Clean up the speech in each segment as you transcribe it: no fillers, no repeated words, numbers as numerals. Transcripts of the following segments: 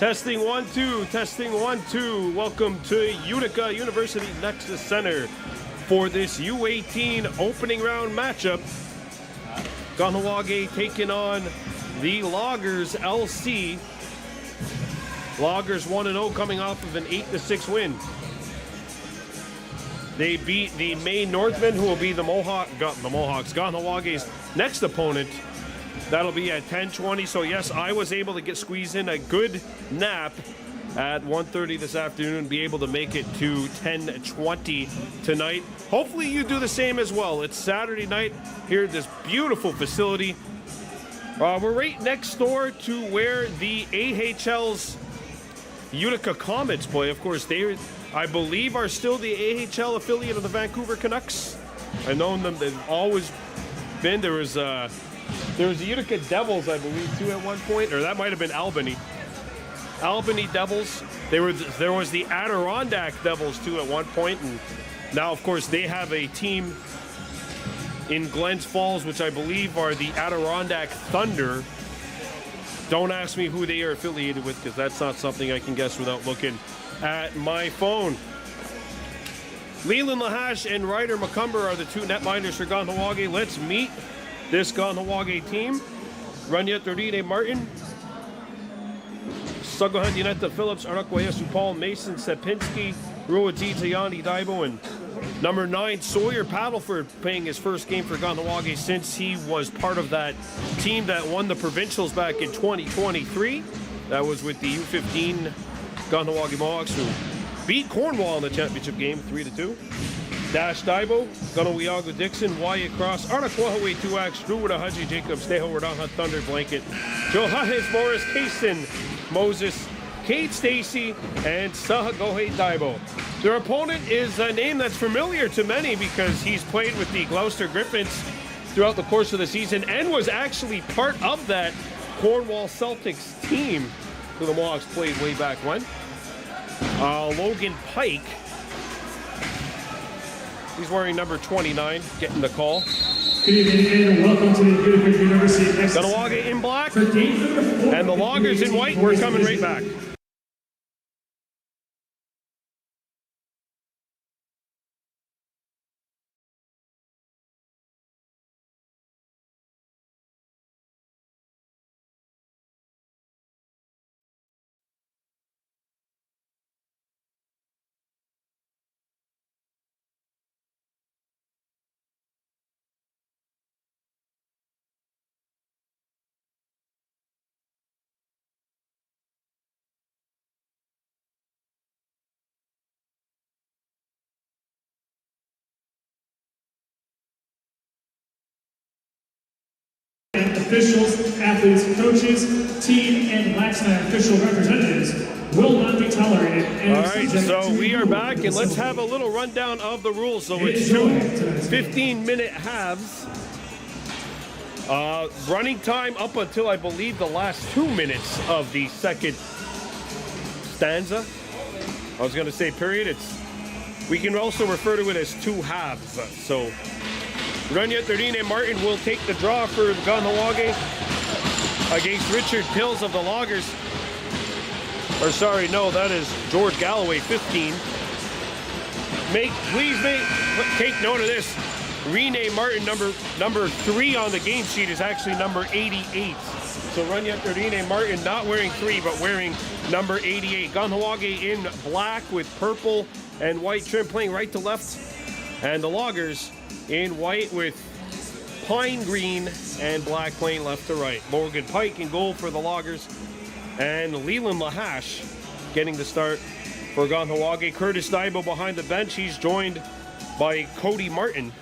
Testing 1 2, testing 1 2. Welcome to Utica University Nexus Center for this U18 opening round matchup. Kahnawake taking on the Loggers LC. Loggers 1-0 coming off of an 8-6 win. They beat the Maine Northmen, who will be the Mohawks. Kahnawake's next opponent. That'll be at 10:20. So yes, I was able to squeeze in a good nap at 1:30 this afternoon, be able to make it to 10:20 tonight. Hopefully you do the same as well. It's Saturday night here at this beautiful facility. We're right next door to where the AHL's Utica Comets play. Of course, they, I believe, are still the AHL affiliate of the Vancouver Canucks. I've known them. They've always been. There was the Utica Devils, I believe, too, at one point, or that might have been Albany. Albany Devils. There was the Adirondack Devils, too, at one point, and now, of course, they have a team in Glens Falls, which I believe are the Adirondack Thunder. Don't ask me who they are affiliated with, because that's not something I can guess without looking at my phone. Leland Lahash and Ryder McCumber are the two netminders for Kahnawake. Let's meet this Kahnawake team. Rania Tordine Martin, Sagohan Dinetta Phillips, Arakwayesu Paul, Mason Sepinski, Ruaji Tayani Daibo, and number 9, Sawyer Paddleford, playing his first game for Kahnawake since he was part of that team that won the provincials back in 2023. That was with the U18 Kahnawake Mohawks, who beat Cornwall in the championship game 3-2. Dash Daibo, Ganowiago Dixon, Wyatt Cross, Arnaquahaway Tuax, Druwada Haji Jacobs, Teho Radaha Thunder Blanket, Johannes Morris, Kaysen Moses, Kate Stacy, and Sahagohe Daibo. Their opponent is a name that's familiar to many because he's played with the Gloucester Griffins throughout the course of the season and was actually part of that Cornwall Celtics team who the Mohawks played way back when. Logan Pike. He's wearing number 29, getting the call. Good evening and welcome to the Utica University Nexus Center. Kahnawake in black and the Loggers in white. We're coming right back. Officials, athletes, coaches, team, and LaxNai official representatives will not be tolerated. All right, so we are back, and let's have a little rundown of the rules. So it's 2 15-minute halves. Running time up until, I believe, the last 2 minutes of the second stanza. I was going to say period. We can also refer to it as 2 halves. So Rania Tordine Martin will take the draw for Kahnawake against Richard Pills of the Loggers. Or sorry, no, that is George Galloway, 15. Please take note of this. Renee Martin, number 3 on the game sheet, is actually number 88. So Rania Tordine Martin not wearing 3, but wearing number 88. Kahnawake in black with purple and white trim, playing right to left. And the Loggers in white with pine green and black, playing left to right. Morgan Pike in goal for the Loggers, and Leland Lahash getting the start for Kahnawake. Curtis Daibo behind the bench. He's joined by Cody Martin.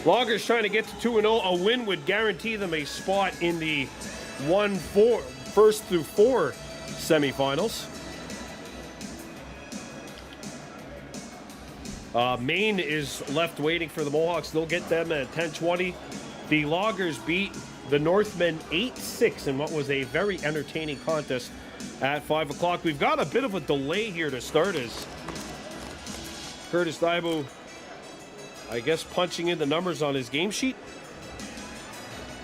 Loggers trying to get to 2-0. A win would guarantee them a spot in the 1-4 first through 4 semifinals. Maine is left waiting for the Mohawks. They'll get them at 10:20. The Loggers beat the Northmen 8-6 in what was a very entertaining contest at 5 o'clock. We've got a bit of a delay here to start as Curtis Daibo, I guess, punching in the numbers on his game sheet.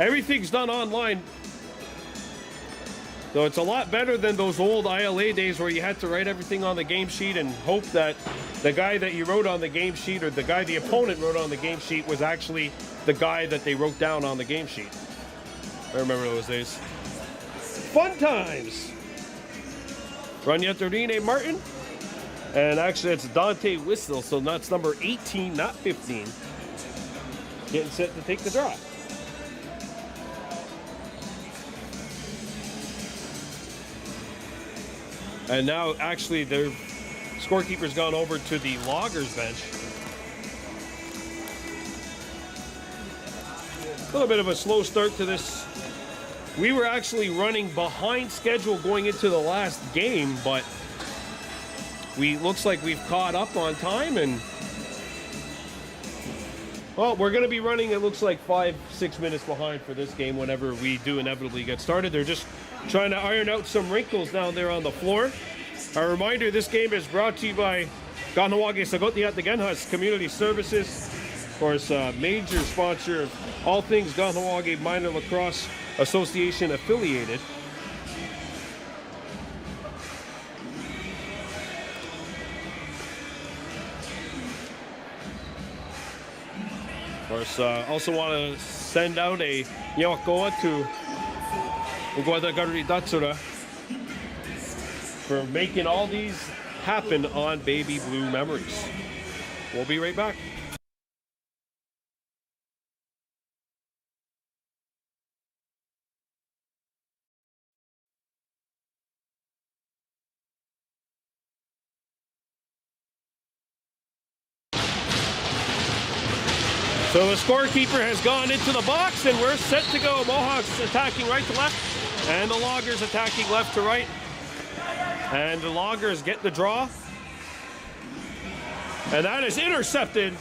Everything's done online. So it's a lot better than those old ILA days where you had to write everything on the game sheet and hope that the guy that you wrote on the game sheet or the guy the opponent wrote on the game sheet was actually the guy that they wrote down on the game sheet. I remember those days. Fun times. Raniatorine Martin. And actually it's Dante Whistle, so that's number 18, not 15. Getting set to take the draw. And now, actually, their scorekeeper's gone over to the Loggers bench. A little bit of a slow start to this. We were actually running behind schedule going into the last game, but looks like we've caught up on time, and well, we're going to be running, it looks like 5-6 minutes behind for this game whenever we do inevitably get started. They're just trying to iron out some wrinkles down there on the floor. A reminder, this game is brought to you by Kahnawake Sagotiat the Genhas Community Services. Of course, major sponsor of all things Kahnawake Minor Lacrosse Association affiliated. Of course, also want to send out a Nyawakoa to Uguadagari Datsura for making all these happen on Baby Blue Memories. We'll be right back. So the scorekeeper has gone into the box and we're set to go. Mohawks attacking right to left and the Loggers attacking left to right. And the Loggers get the draw. And that is intercepted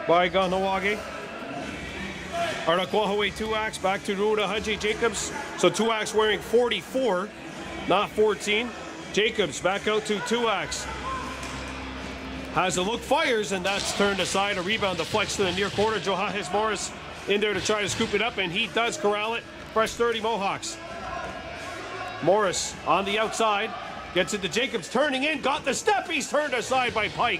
by Kahnawake. Arnaquahaway 2-ax back to Ruda Haji Jacobs. So 2-ax wearing 44, not 14. Jacobs back out to 2-ax. Has a look, fires, and that's turned aside. A rebound deflects to the near corner. Johannes Morris in there to try to scoop it up, and he does corral it. Fresh 30 Mohawks. Morris on the outside. Gets it to Jacobs, turning in, got the step. He's turned aside by Pike.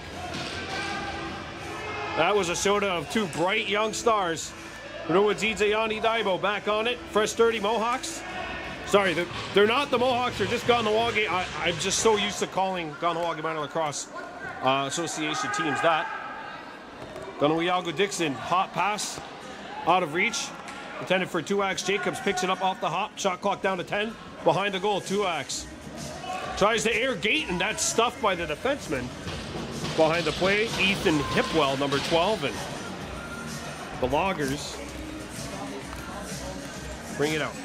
That was a soda of two bright young stars. Ruadzidze Daibo back on it. Fresh 30 Mohawks. Sorry, they're not the Mohawks, they're just Kahnawake. I'm just so used to calling Kahnawake Minor Lacrosse Association teams that. Kanuiago Dixon, hot pass, out of reach. Intended for 2-ax. Jacobs picks it up off the hop. Shot clock down to 10. Behind the goal, 2-ax. Tries to air gate, and that's stuffed by the defenseman. Behind the play, Ethan Hipwell, number 12, and the Loggers bring it out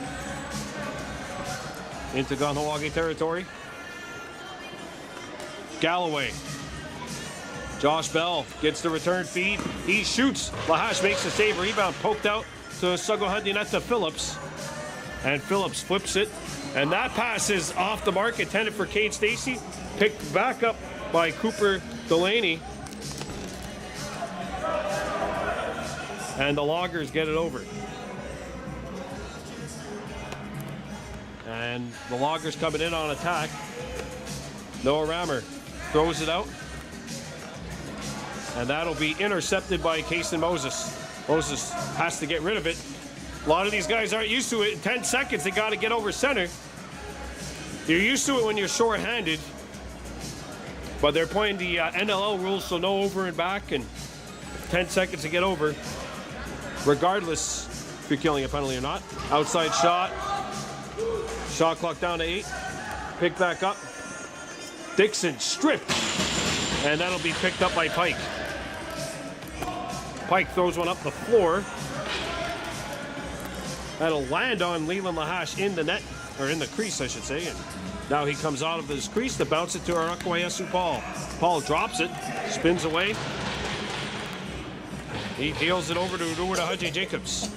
into Kahnawake territory. Galloway. Josh Bell gets the return feed. He shoots. Lahash makes the save. Rebound poked out to Sagohandineta Phillips. And Phillips flips it. And that pass is off the mark, intended for Cade Stacy. Picked back up by Cooper Delaney. And the Loggers get it over. And the Loggers coming in on attack. Noah Rammer throws it out. And that'll be intercepted by Kason Moses. Moses has to get rid of it. A lot of these guys aren't used to it. In 10 seconds, they got to get over center. You're used to it when you're short-handed. But they're playing the NLL rules, so no over and back, and 10 seconds to get over. Regardless if you're killing a penalty or not. Outside shot. Shot clock down to 8. Pick back up. Dixon stripped. And that'll be picked up by Pike. Pike throws one up the floor. That'll land on Leland Lahash in the net, or in the crease, I should say. And now he comes out of his crease to bounce it to Arakwayasu Paul. Paul drops it, spins away. He deals it over to Ruda Haji Jacobs.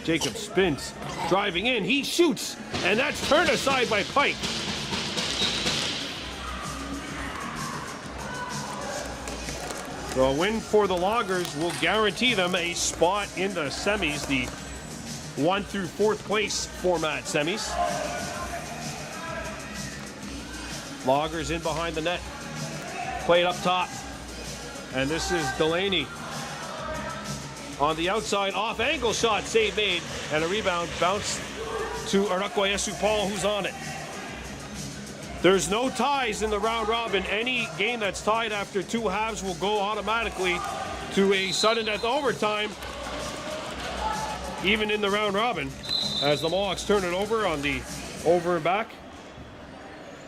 Jacobs spins, driving in, he shoots, and that's turned aside by Pike. So a win for the Loggers will guarantee them a spot in the semis. The 1 through 4th place format semis. Loggers in behind the net. Played up top. And this is Delaney. On the outside, off angle shot, save made, and a rebound bounce to Kahnawake Paul, who's on it. There's no ties in the round robin. Any game that's tied after 2 halves will go automatically to a sudden death overtime, even in the round robin, as the Mohawks turn it over on the over and back.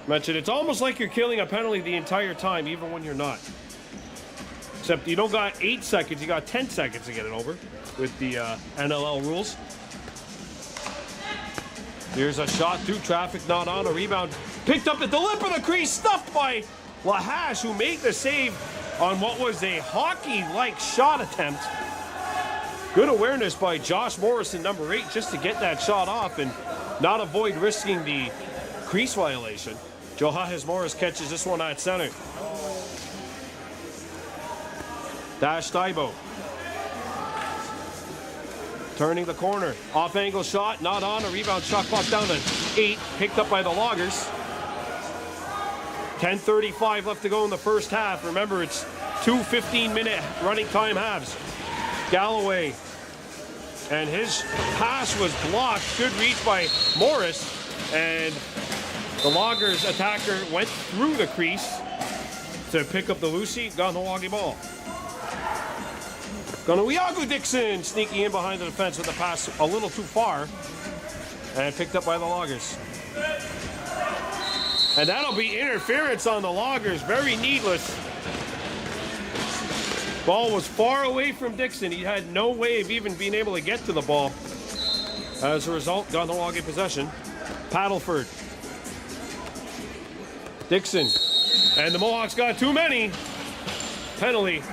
Mentioned it's almost like you're killing a penalty the entire time, even when you're not. Except you don't got 8 seconds, you got 10 seconds to get it over with the NLL rules. Here's a shot through traffic, not on. A rebound picked up at the lip of the crease, stuffed by Lahash, who made the save on what was a hockey-like shot attempt. Good awareness by Josh Morrison, number 8, just to get that shot off and not avoid risking the crease violation. Johannes Morris catches this one at center. Dash Steibo. Turning the corner. Off angle shot, not on. A rebound, shot clock down to 8. Picked up by the Loggers. 10:35 left to go in the first half. Remember, it's 2 15-minute running time halves. Galloway. And his pass was blocked. Good reach by Morris. And the Loggers attacker went through the crease to pick up the Lucy. Kahnawake ball. Kahnawake Dixon sneaking in behind the defense with a pass a little too far and picked up by the Loggers. And that'll be interference on the Loggers, very needless. Ball was far away from Dixon. He had no way of even being able to get to the ball. As a result, Kahnawake possession. Paddleford. Dixon. And the Mohawks got too many. Penalty.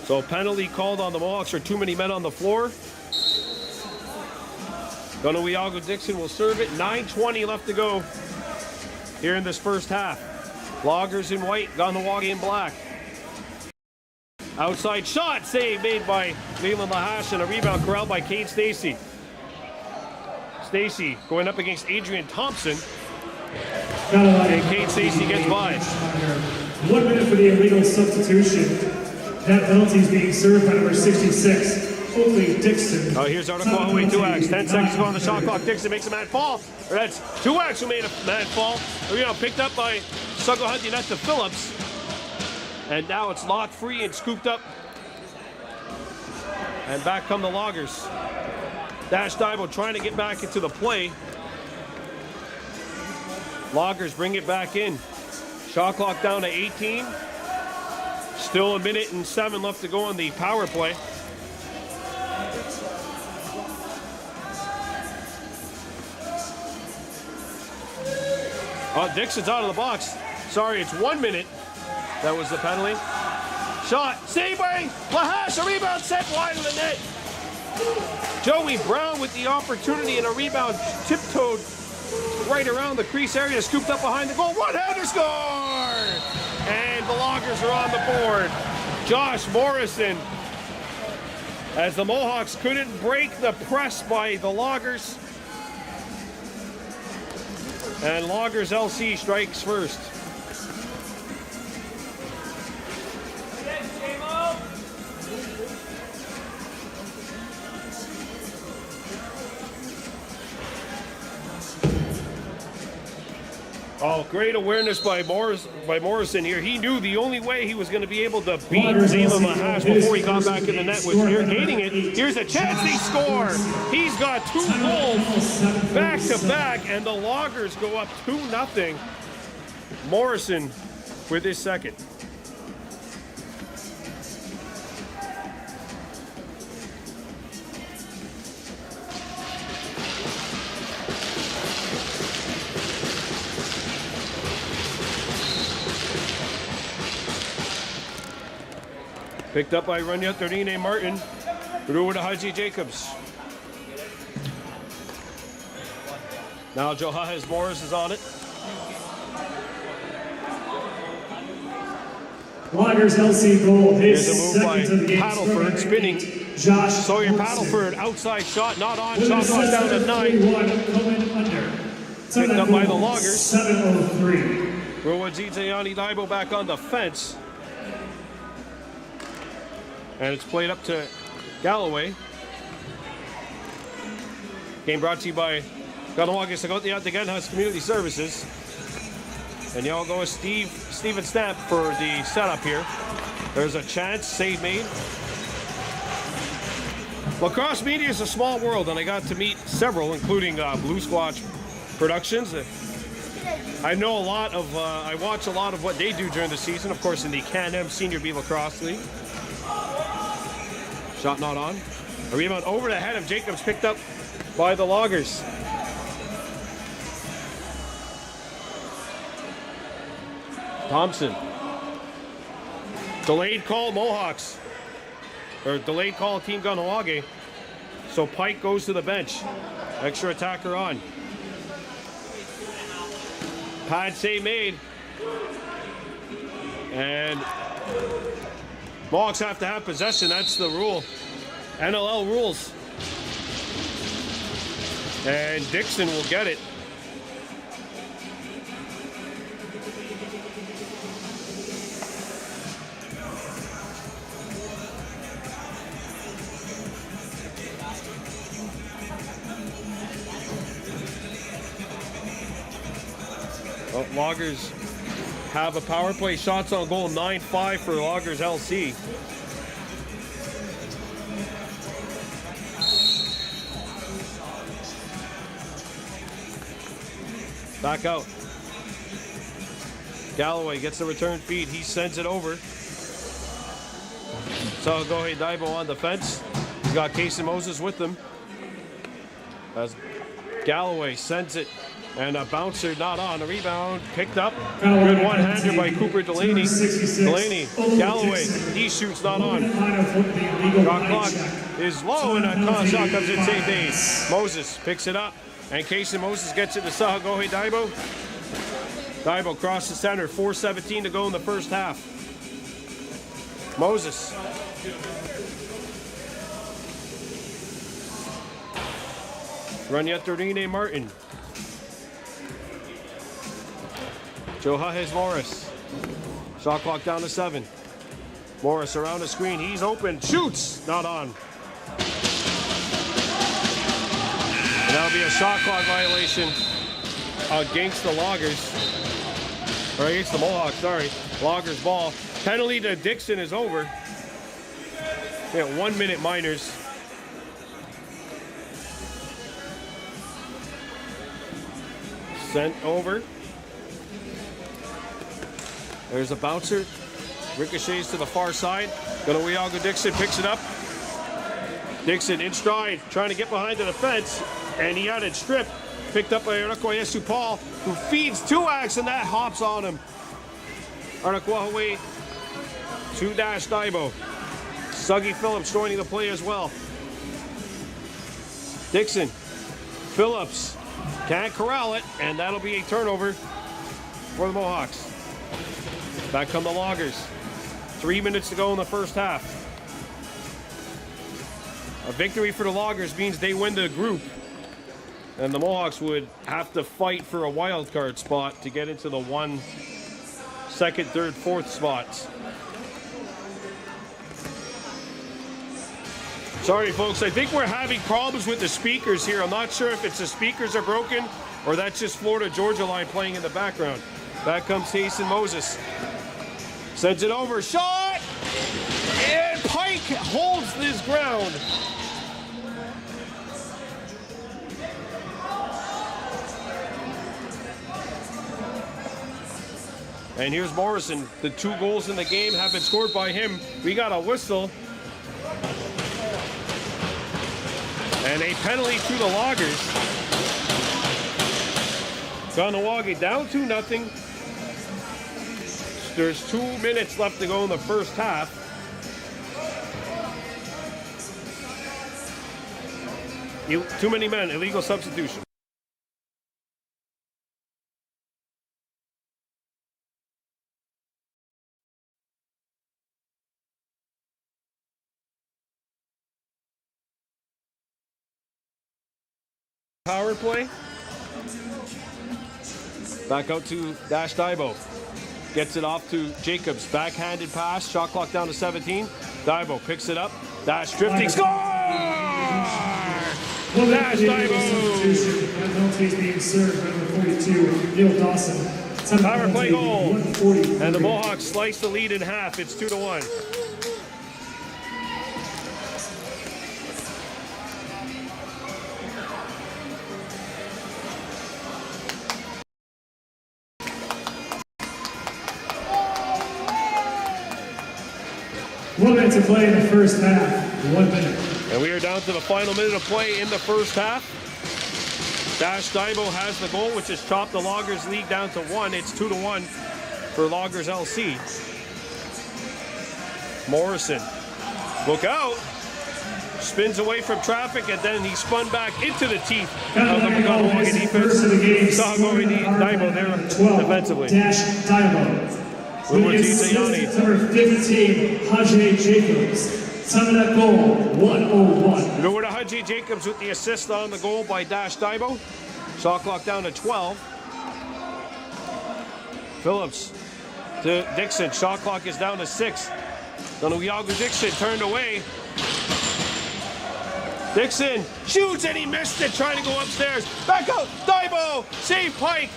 So penalty called on the Mohawks for too many men on the floor. Kahnawake Dixon will serve it. 9:20 left to go here in this first half. Loggers in white, Kahnawake in black. Outside shot, save made by Leland Lahash, and a rebound corralled by Cade Stacey. Stacey going up against Adrian Thompson. And Cade Stacey gets by. 1 minute for the illegal substitution. That penalty is being served by number 66, Oakley Dixon. Oh, here's Kahnawake 2X. 10 seconds to go on the shot clock. Dixon makes a man fall. Or that's 2X who made a man fall. Picked up by Sugohunty net to Phillips. And now it's locked free and scooped up. And back come the Loggers. Dash Divo trying to get back into the play. Loggers bring it back in. Shot clock down to 18. Still 1 minute and 7 left to go on the power play. Oh, Dixon's out of the box. Sorry, it's 1 minute. That was the penalty. Shot, save by Lahash, a rebound set wide of the net. Joey Brown with the opportunity and a rebound tiptoed right around the crease area, scooped up behind the goal. One-hander score! And the Loggers are on the board. Josh Morrison, as the Mohawks couldn't break the press by the Loggers. And Loggers LC strikes first. Oh, great awareness by Morrison here. He knew the only way he was going to be able to beat Leland Lahash before he got back in the net was irrigating it. Here's a chance, they score. He's got 2 goals back to back, and the Loggers go up 2-0. Morrison with his second. Picked up by Runyat Dorine Martin. Through to Haji Jacobs. Now Johannes Morris is on it. Loggers LC goal. Here's a move by Paddleford, spinning. Josh Sawyer Paddleford, outside shot, not on. Shot clock down to 9. Picked up by the Loggers. 7:03. Ruwadzidze Yanni Daibo back on the fence. And it's played up to Galloway. Game brought to you by Kahnawake Sagotti at the Genhas Community Services. And y'all go with Steven Stamp for the setup here. There's a chance, save made. Lacrosse media is a small world, and I got to meet several, including Blue Squatch Productions. I know a lot of, I watch a lot of what they do during the season, of course, in the Can-Am Senior B Lacrosse League. Shot not on. A rebound over the head of Jacobs, picked up by the Loggers. Thompson. Delayed call Mohawks. Or delayed call Team Kahnawake. So Pike goes to the bench. Extra attacker on. Pad save made. And Mohawks have to have possession. That's the rule. NLL rules. And Dixon will get it. Well, Loggers have a power play. Shots on goal 9-5 for Loggers LC. Back out. Galloway gets the return feed. He sends it over. So go ahead, Daibo on the fence. He's got Casey Moses with him. As Galloway sends it. And a bouncer not on. A rebound picked up. Good one-hander by Cooper Delaney. Delaney, Galloway, he shoots not on. Shot clock is low, and a shot comes in safe aid. Moses picks it up, and Casey Moses gets it to Saha Gohe Daibo. Daibo crosses center, 4:17 to go in the first half. Moses. Runyat Dorine Martin. Johannes Morris. Shot clock down to 7. Morris around the screen. He's open. Shoots. Not on. And that'll be a shot clock violation against the Loggers. Or against the Mohawks, sorry. Loggers ball. Penalty to Dixon is over. Yeah, 1 minute minors. Sent over. There's a bouncer. Ricochets to the far side. Ganawiago Dixon picks it up. Dixon in stride, trying to get behind the defense. And he had it stripped. Picked up by Arakoyesu Paul, who feeds Tuax, and that hops on him. Arakwahaway to Dash Daibo. Suggy Phillips joining the play as well. Dixon. Phillips can't corral it, and that'll be a turnover for the Mohawks. Back come the Loggers. 3 minutes to go in the first half. A victory for the Loggers means they win the group. And the Mohawks would have to fight for a wild card spot to get into the 1, 2nd, 3rd, 4th spots. Sorry, folks. I think we're having problems with the speakers here. I'm not sure if it's the speakers are broken or that's just Florida-Georgia line playing in the background. Back comes Jason Moses. Sends it over. Shot! And Pike holds his ground. And here's Morrison. The 2 goals in the game have been scored by him. We got a whistle. And a penalty to the Loggers. Kahnawake down 2-0. There's 2 minutes left to go in the first half. Too many men, illegal substitution. Power play. Back out to Dash Daibo. Gets it off to Jacobs. Backhanded pass. Shot clock down to 17. Daibo picks it up. Dash drifting. Score! Dash Daibo! Penalties being served by number 42, Neil Dawson. Power play goal. And the Mohawks slice the lead in half. It's 2-1. One minute to play in the first half. 1 minute. And we are down to the final minute of play in the first half. Dash Daibo has the goal, which has chopped the Loggers lead down to 1. It's 2-1 for Loggers LC. Morrison, look out. Spins away from traffic, and then he spun back into the teeth of the Kahnawake defense. Saw Daibo there defensively. Dash Daibo. Number 15, Haji Jacobs. Time of that goal, 1:01. Over to Haji Jacobs with the assist on the goal by Dash Daibo. Shot clock down to 12. Phillips to Dixon. Shot clock is down to 6. Yago Dixon turned away. Dixon shoots and he missed it, trying to go upstairs. Back out, Daibo, save Pike.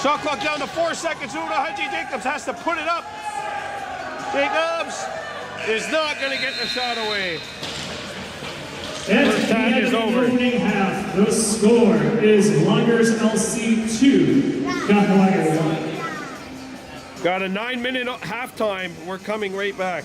Shot clock down to 4 seconds. Over to Haji Jacobs, has to put it up. Jacobs is not going to get the shot away. First half is over. Opening half. The score is Loggers LC 2, Kahnawake 1. Got a 9-minute halftime. We're coming right back.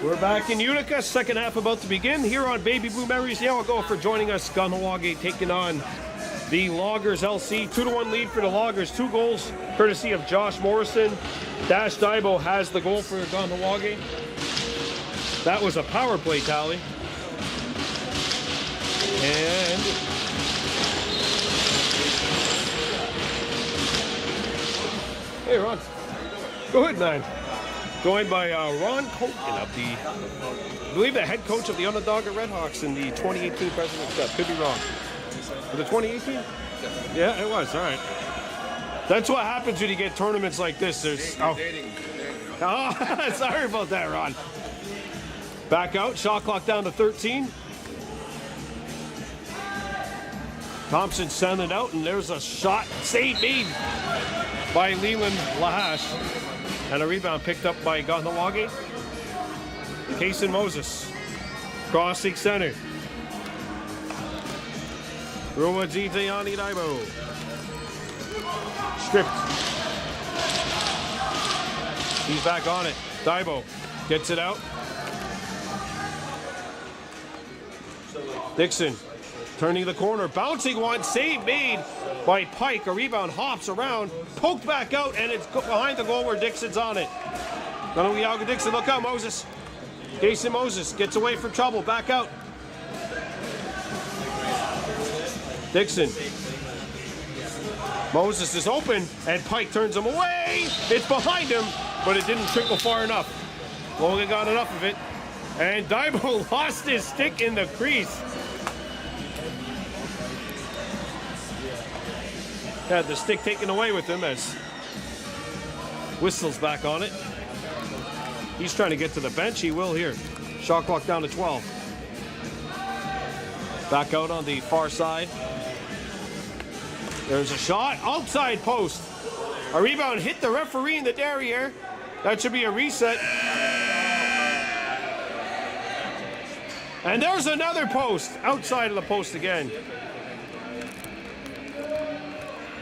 We're back in Utica, second half about to begin here on Baby Blue Memories. Yeah, we'll go for joining us. Kahnawake taking on the Loggers LC. 2-1 lead for the Loggers. 2 goals courtesy of Josh Morrison. Dash Daibo has the goal for Kahnawake. That was a power play tally. And hey, Ron. Go ahead, man. Joined by Ron Colton of I believe the head coach of the Onondaga Redhawks in the 2018 President's Cup. Could be wrong. Was it 2018? Yeah, it was. All right. That's what happens when you get tournaments like this. There's oh, sorry about that, Ron. Back out. Shot clock down to 13. Thompson sent it out, and there's a shot save made by Leland Lahash. And a rebound picked up by Kahnawake. Kason Moses. Crossing center. Rua Zizayani Daibo. Stripped. He's back on it. Daibo gets it out. Dixon turning the corner. Bouncing one. Save made by Pike. A rebound hops around. Poked back out, and it's behind the goal where Dixon's on it. Kahnawake Dixon, look out, Moses. Jason Moses gets away from trouble. Back out. Dixon. Moses is open, and Pike turns him away. It's behind him, but it didn't trickle far enough. Logan got enough of it, and Daibo lost his stick in the crease. Had the stick taken away with him as Whistle's back on it. He's trying to get to the bench. He will here. Shot clock down to 12. Back out on the far side. There's a shot. Outside post. A rebound hit the referee in the derriere. That should be a reset. And there's another post. Outside of the post again.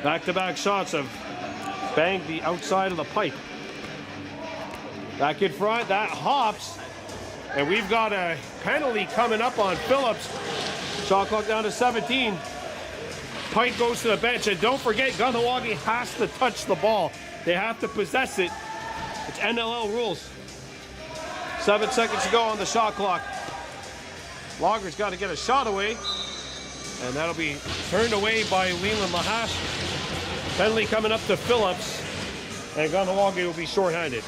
Back-to-back shots have banged the outside of the pipe. Back in front, that hops. And we've got a penalty coming up on Phillips. Shot clock down to 17. Pike goes to the bench, and don't forget, Kahnawake has to touch the ball. They have to possess it. It's NLL rules. 7 seconds to go on the shot clock. Loggers got to get a shot away, and that'll be turned away by Leland Lahash. Penalty coming up to Phillips, and Kahnawake will be shorthanded.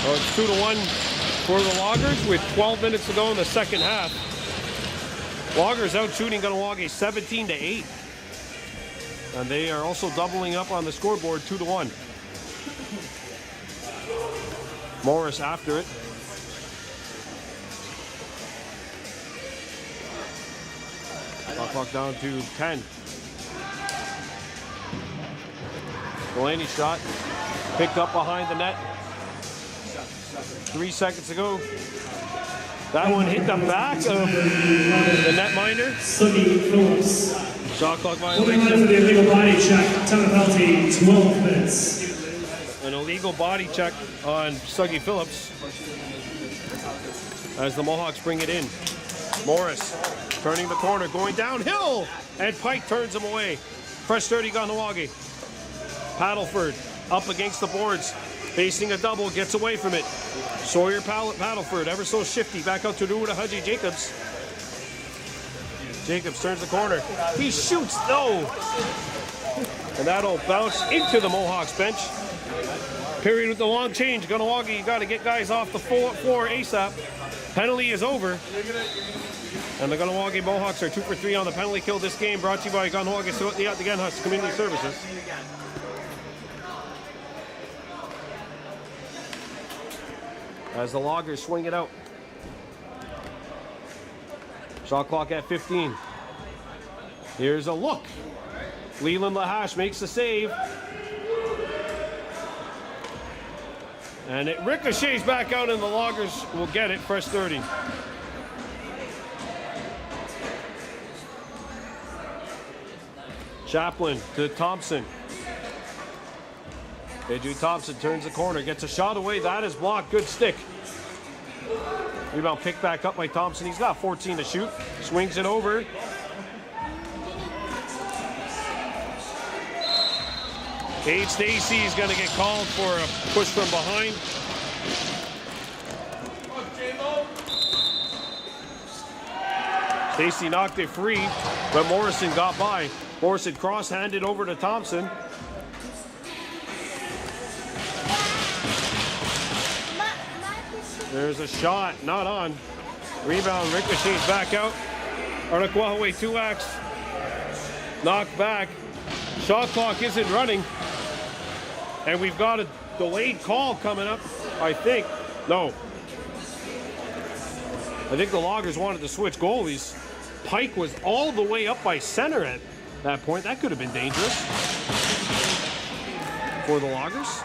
So it's 2-1 for the Loggers with 12 minutes to go in the second half. Loggers out shooting Kahnawake 17-8. And they are also doubling up on the scoreboard 2-1. Morris after it. Clock down to 10. Delaney shot. Picked up behind the net. 3 seconds to go. That one hit the back of the netminder. Suggy Phillips. Shot clock Holding violation. on for the illegal body check. Time penalty, 12 minutes. An illegal body check on Suggy Phillips as the Mohawks bring it in. Morris turning the corner, going downhill, and Pike turns him away. Fresh 30 Kahnawake. Paddleford up against the boards, facing a double, gets away from it. Sawyer Paddleford, ever so shifty, back out to Ruda Haji Jacobs. Jacobs turns the corner. He shoots, no! And that'll bounce into the Mohawks bench. Period with the long change. Kahnawake, you got to get guys off the floor ASAP. Penalty is over. And the Kahnawake Mohawks are 2 for 3 on the penalty kill this game, brought to you by Kahnawake Genhus Community Services. As the Loggers swing it out. Shot clock at 15. Here's a look. Leland Lahash makes the save. And it ricochets back out, and the Loggers will get it. Fresh 30. Chaplin to Thompson. Deju Thompson turns the corner, gets a shot away. That is blocked. Good stick. Rebound picked back up by Thompson. He's got 14 to shoot. Swings it over. Cade Stacy is going to get called for a push from behind. Stacy knocked it free, but Morrison got by. Morrison cross-handed over to Thompson. There's a shot, not on. Rebound ricochets back out. Arnaquahaway 2X. Knocked back. Shot clock isn't running. And we've got a delayed call coming up, I think. No. I think the Loggers wanted to switch goalies. Pike was all the way up by center at that point. That could have been dangerous for the Loggers.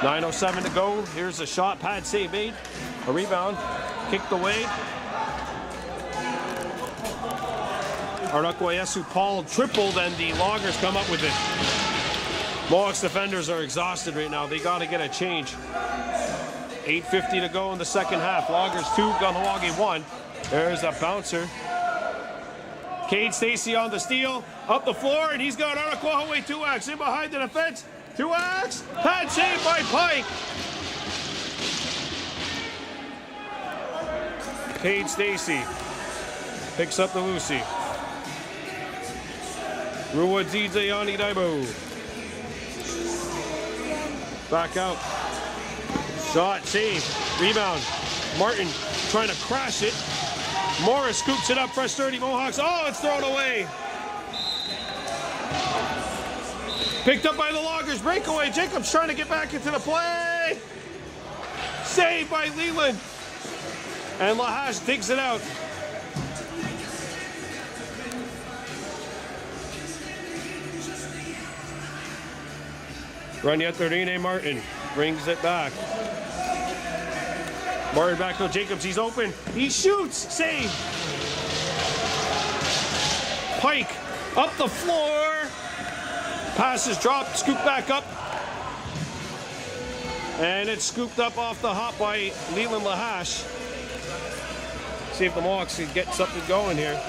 9:07 to go. Here's a shot. Pad save made. A rebound. Kicked away. Arnaquayesu Paul tripled, and the Loggers come up with it. Mohawks defenders are exhausted right now. They got to get a change. 8:50 to go in the second half. Loggers 2, Kahnawake 1. There's a bouncer. Cade Stacy on the steal. Up the floor, and he's got Arnaquayesu 2X in behind the defense. 2X. Pad save by Pike. Cade Stacy picks up the Lucy. Ruwa Zizayani Daibo. Back out. Shot, save, rebound. Martin trying to crash it. Morris scoops it up, fresh 30 Mohawks. Oh, it's thrown away. Picked up by the Loggers, breakaway. Jacobs trying to get back into the play. Saved by Leland. And Lahash digs it out. Rania Martin brings it back. Martin back to Jacobs. He's open. He shoots. Save. Pike up the floor. Passes dropped. Scooped back up. And it's scooped up off the hop by Leland Lahash. See if the Mohawks can get something going here.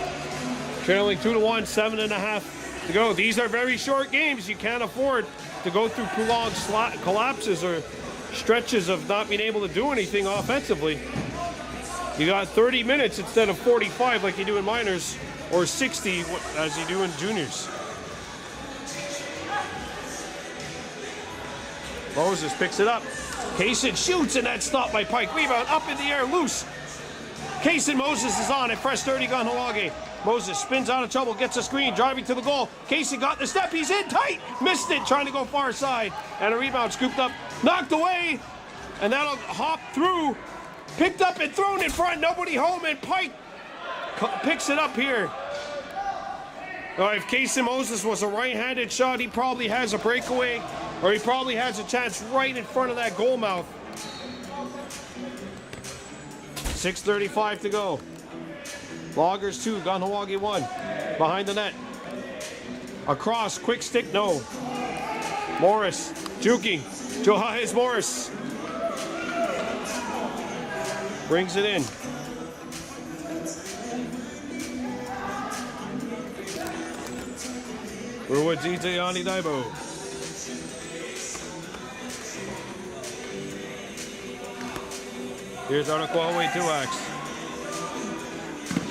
Trailing 2-1, 7.5 to go. These are very short games. You can't afford to go through prolonged collapses or stretches of not being able to do anything offensively. You got 30 minutes instead of 45 like you do in minors, or 60 as you do in juniors. Moses picks it up. Kaysen shoots, and that's stopped by Pike. Rebound up in the air, loose. Kaysen Moses is on at fresh 30 Kahnawake. Moses spins out of trouble, gets a screen, driving to the goal. Casey got the step, he's in tight, missed it, trying to go far side. And a rebound scooped up, knocked away, and that'll hop through. Picked up and thrown in front, nobody home, and Pike picks it up here. If Casey Moses was a right-handed shot, he probably has a breakaway, or he probably has a chance right in front of that goal mouth. 6:35 to go. Loggers 2, Kahnawake 1. Behind the net. Across, quick stick, no. Morris, juking. Johannes Morris. Brings it in. Ruwadzidze Ani Daibo. Here's Arnaquayesu 2X.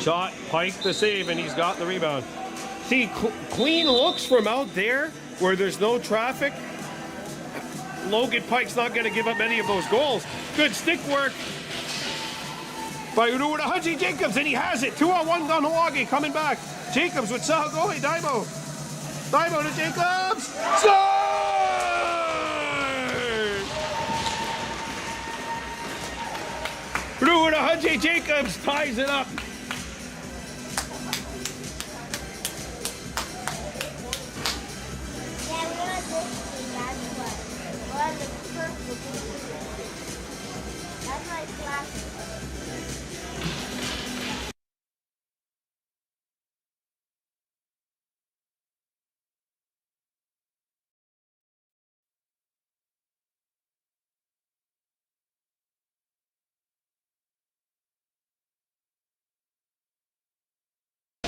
Shot, Pike the save, and he's got the rebound. See, clean looks from out there where there's no traffic. Logan Pike's not going to give up any of those goals. Good stick work by Uruwadahaji Jacobs, and he has it. 2-on-1 Kahnawake coming back. Jacobs with Sahagohe, Daibo. Daibo to Jacobs. Score! Uruwadahaji Jacobs ties it up.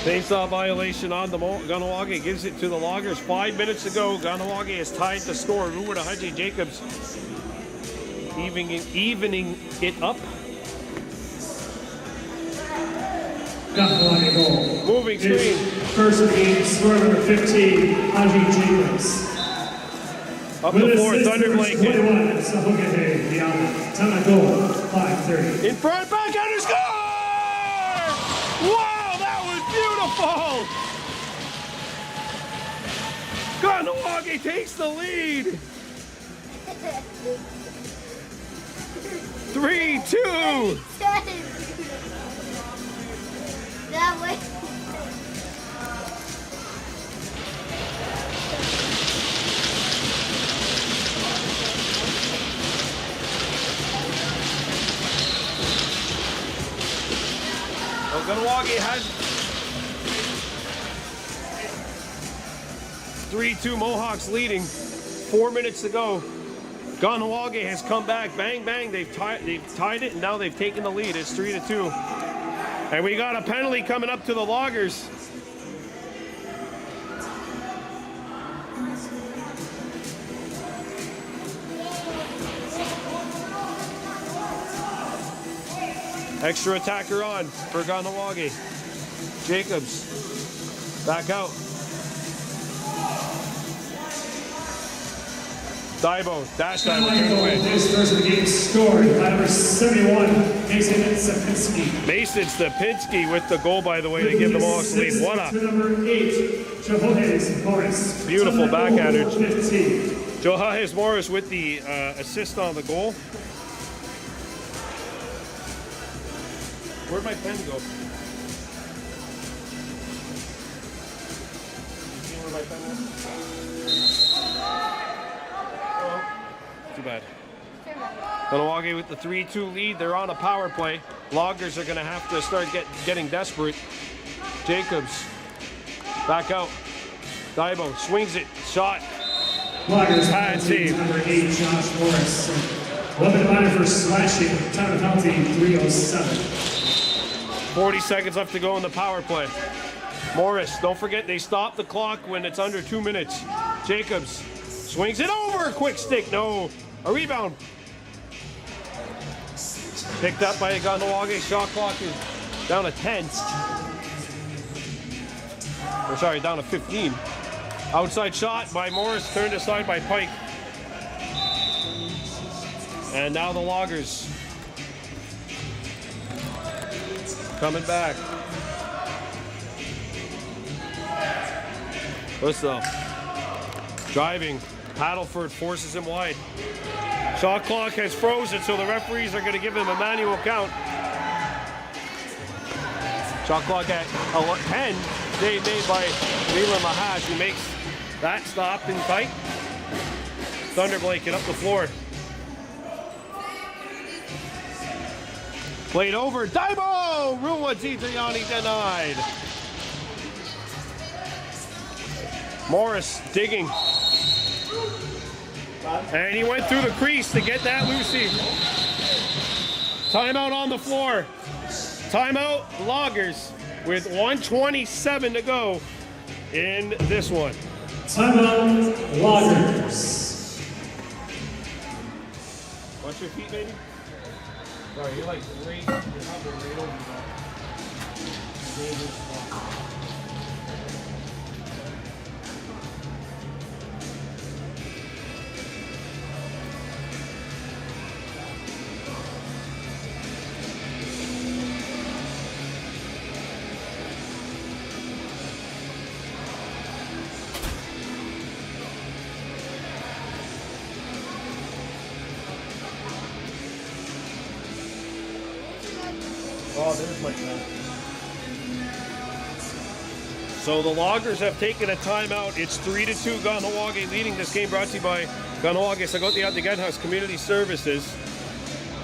Face-off violation on the Kahnawake, gives it to the Loggers. 5 minutes to go. Kahnawake has tied the score. Uruwadahaji Jacobs evening it up. Kahnawake goal. Moving screen. First of the game, scorer number 15, Haji Jacobs. Up the floor, Thunder Blanket. 21, Sahagohe, Diana. Time at goal, 5:30. In front, back, under, score! Wow! Beautiful! Kahnawake takes the lead. 3-2. That way. Kahnawake has 3-2 Mohawks leading. 4 minutes to go. Kahnawake has come back. Bang, bang. They've tied it, and now they've taken the lead. It's 3-2. And we got a penalty coming up to the Loggers. Extra attacker on for Kahnawake. Jacobs back out. Daibo, dash time, return away. His first of the game scored by number 71, Mason Sapinski. Mason Sapinski with the goal, by the way, to give the Mohawks the lead. What up? To number 8, Johannes Morris. Beautiful backhander. 15. Johannes Morris with the assist on the goal. Where'd my pen go? See where my pen went? Oh, too bad. Kahnawake with the 3-2 lead. They're on a power play. Loggers are going to have to start getting desperate. Jacobs back out. Daibo swings it. Shot. Loggers Pad save. Number 8, Josh Morris. 11 minor for slashing. Time of penalty 3:07. 40 seconds left to go in the power play. Morris, don't forget they stop the clock when it's under 2 minutes. Jacobs swings it over. Quick stick. No. A rebound. Picked up by Kahnawake. Shot clock is down to 10. Or sorry, down to 15. Outside shot by Morris, turned aside by Pike. And now the Loggers coming back. Whistle. Driving. Paddleford forces him wide. Shot clock has frozen, so the referees are going to give him a manual count. Shot clock at 10. Save made by Leland Lahash, who makes that stop in tight. Thunderblade get up the floor. Played over. Daibo! Rua Titayani denied. Morris digging. And he went through the crease to get that loosey. Timeout on the floor. Timeout Loggers with 1:27 to go in this one. Timeout Loggers. Watch your feet, baby. Sorry, you're like right, you're hovering right over that. Oh, there's my pen. So the Loggers have taken a timeout. It's 3-2 Kahnawake leading this game, brought to you by Kahnawake Sagotiat House Community Services.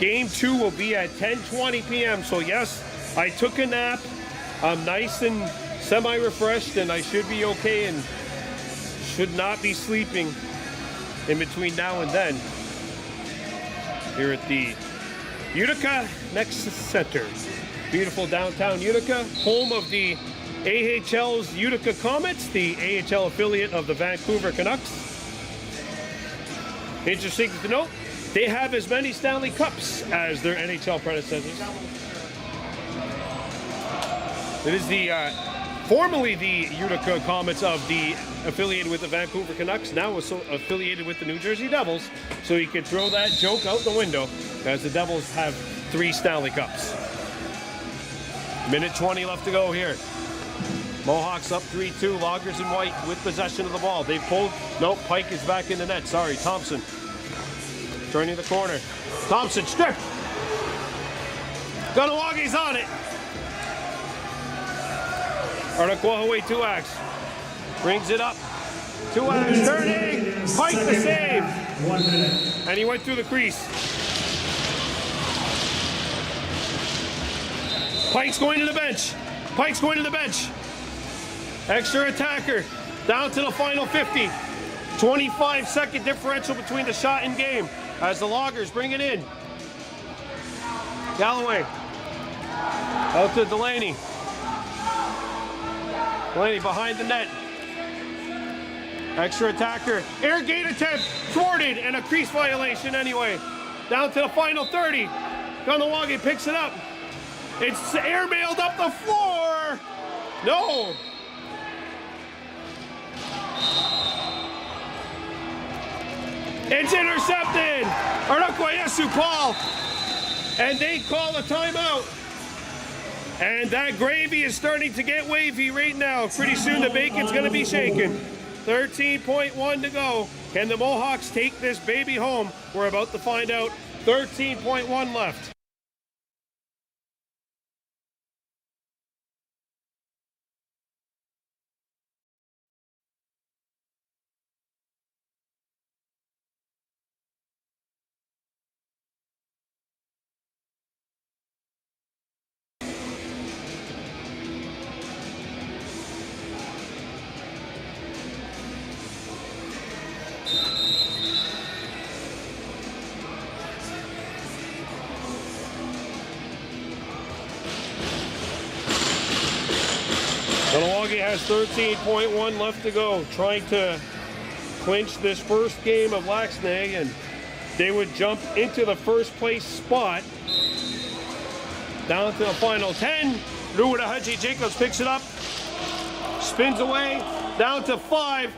Game 2 will be at 10:20 p.m. So yes, I took a nap. I'm nice and semi-refreshed, and I should be okay and should not be sleeping in between now and then. Here at the Utica Next Center. Beautiful downtown Utica, home of the AHL's Utica Comets, the AHL affiliate of the Vancouver Canucks. Interesting to note, they have as many Stanley Cups as their NHL predecessors. It is the formerly the Utica Comets of the affiliated with the Vancouver Canucks, now affiliated with the New Jersey Devils. So you can throw that joke out the window, as the Devils have 3 Stanley Cups. Minute 20 left to go here. Mohawks up 3-2. Loggers in white with possession of the ball. They pulled. Nope, Pike is back in the net. Sorry, Thompson. Turning the corner. Thompson stripped. Kahnawake on it. Kahnawake 2X. Brings it up. 2X turning. Pike the save. 1 minute. And he went through the crease. Pike's going to the bench. Pike's going to the bench. Extra attacker. Down to the final 50. 25-second differential between the shot and game as the Loggers bring it in. Galloway. Out to Delaney. Delaney behind the net. Extra attacker. Air gate attempt. Thwarted and a crease violation anyway. Down to the final 30. Kahnawake picks it up. It's airmailed up the floor. No. It's intercepted. Arnaquayesu Paul. And they call a timeout. And that gravy is starting to get wavy right now. Pretty soon the bacon's going to be shaken. 13.1 to go. Can the Mohawks take this baby home? We're about to find out. 13.1 left. Kahnawake has 13.1 left to go, trying to clinch this first game of LaxNai, and they would jump into the first place spot. Down to the final 10. Rudahaji Jacobs picks it up, spins away, down to 5.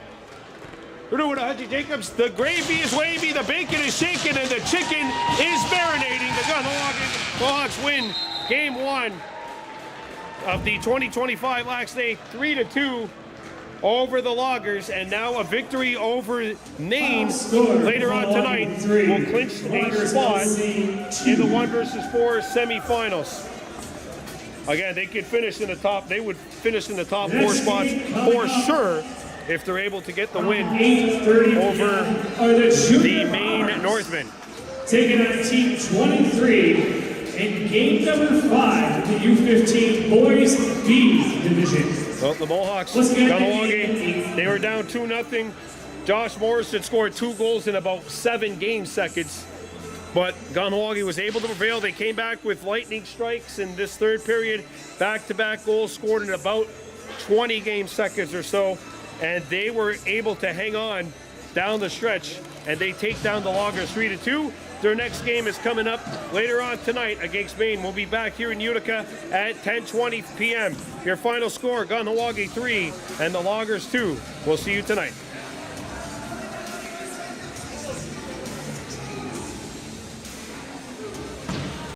Rudahaji Jacobs, the gravy is wavy, the bacon is shaken, and the chicken is marinating. The Kahnawake Mohawks win game 1 of the 2025 LaxNai 3-2 over the Loggers, and now a victory over Maine later on tonight will clinch a spot in the 1 versus 4 semifinals. Again, they could finish in the top. They would finish in the top 4 spots for sure if they're able to get the win over the Maine Northmen. Taking on Team 23. In game number 5 of the U18 Boys B Division. Well, the Mohawks, Kahnawake, they were down 2-0. Josh Morrison scored 2 goals in about 7 game seconds. But Kahnawake was able to prevail. They came back with lightning strikes in this third period. Back-to-back goals scored in about 20 game seconds or so. And they were able to hang on down the stretch. And they take down the Loggers 3-2. Their next game is coming up later on tonight against Maine. We'll be back here in Utica at 10:20 p.m. Your final score, Kahnawake 3 and the Loggers 2. We'll see you tonight.